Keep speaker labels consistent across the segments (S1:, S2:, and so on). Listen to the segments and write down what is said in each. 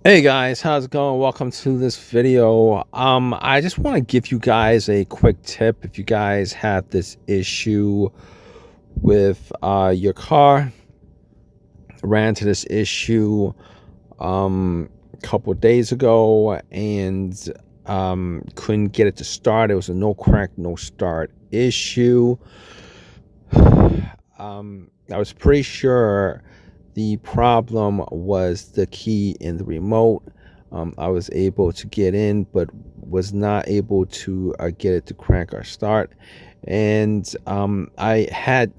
S1: Hey guys, how's it going? Welcome to this video. I just want to give you guys a quick tip if you guys have this issue with your car. Ran into this issue a couple of days ago and couldn't get it to start. It was a no crack, no start issue. I was pretty sure the problem was the key in the remote. I was able to get in, but was not able to get it to crank or start. And I had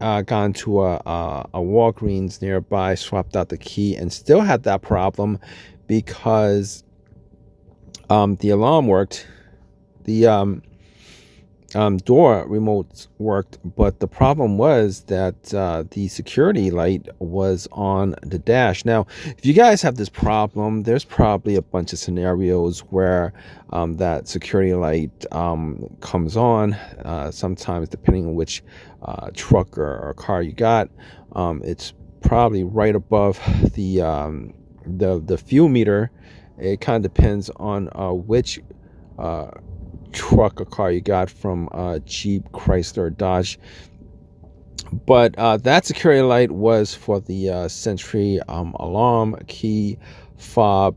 S1: gone to a Walgreens nearby, swapped out the key, and still had that problem because the alarm worked. The door remotes worked, but the problem was that the security light was on the dash. Now, if you guys have this problem, there's probably a bunch of scenarios where that security light comes on. Sometimes, depending on which truck or car you got, it's probably right above the fuel meter. It kind of depends on which truck or car you got from Jeep, Chrysler, Dodge. But that security light was for the Sentry alarm key fob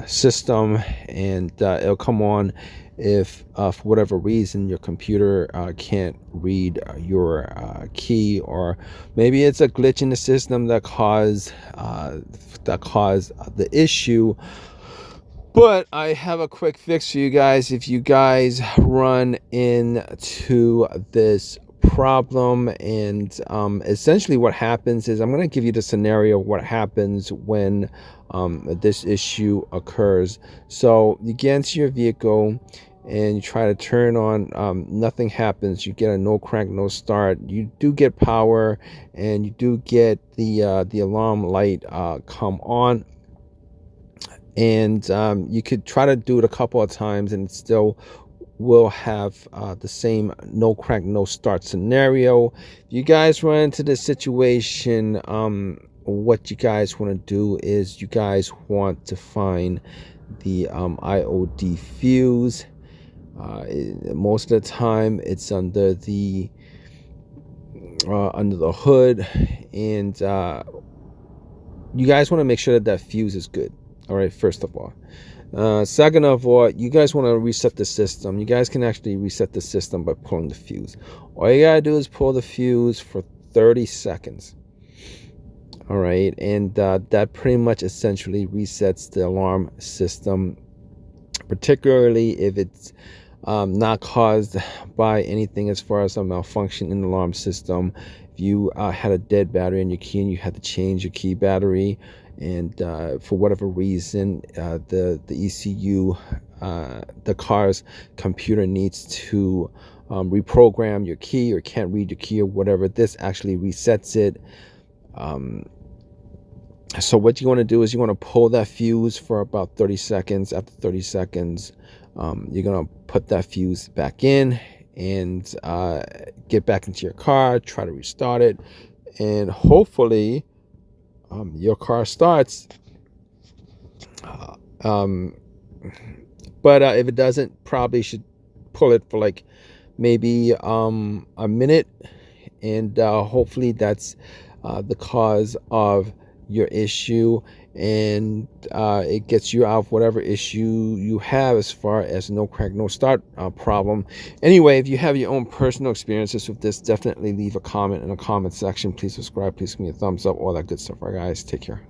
S1: system, and it'll come on if for whatever reason your computer can't read your key, or maybe it's a glitch in the system that caused the issue. But I have a quick fix for you guys if you guys run into this problem. And essentially what happens is, I'm going to give you the scenario of what happens when this issue occurs. So you get into your vehicle and you try to turn on, nothing happens. You get a no crank, no start. You do get power, and you do get the alarm light come on. And you could try to do it a couple of times and it still will have the same no crank, no start scenario. If you guys run into this situation, what you guys want to do is you guys want to find the IOD fuse. Most of the time it's under the hood, and you guys want to make sure that that fuse is good. All right, first of all. Second of all, you guys want to reset the system. You guys can actually reset the system by pulling the fuse. All you gotta do is pull the fuse for 30 seconds. All right, and that pretty much essentially resets the alarm system, particularly if it's not caused by anything as far as a malfunction in the alarm system. If you had a dead battery in your key and you had to change your key battery, and for whatever reason the ECU, the car's computer needs to reprogram your key, or can't read your key or whatever, this actually resets it. So what you want to do is you want to pull that fuse for about 30 seconds. After 30 seconds, you're going to put that fuse back in and get back into your car, try to restart it, and hopefully your car starts. But if it doesn't, probably should pull it for like maybe a minute, and hopefully that's the cause of your issue, and it gets you out of whatever issue you have as far as no crank, no start problem. Anyway, if you have your own personal experiences with this, definitely leave a comment in the comment section. Please subscribe, please give me a thumbs up, all that good stuff. All right guys, take care.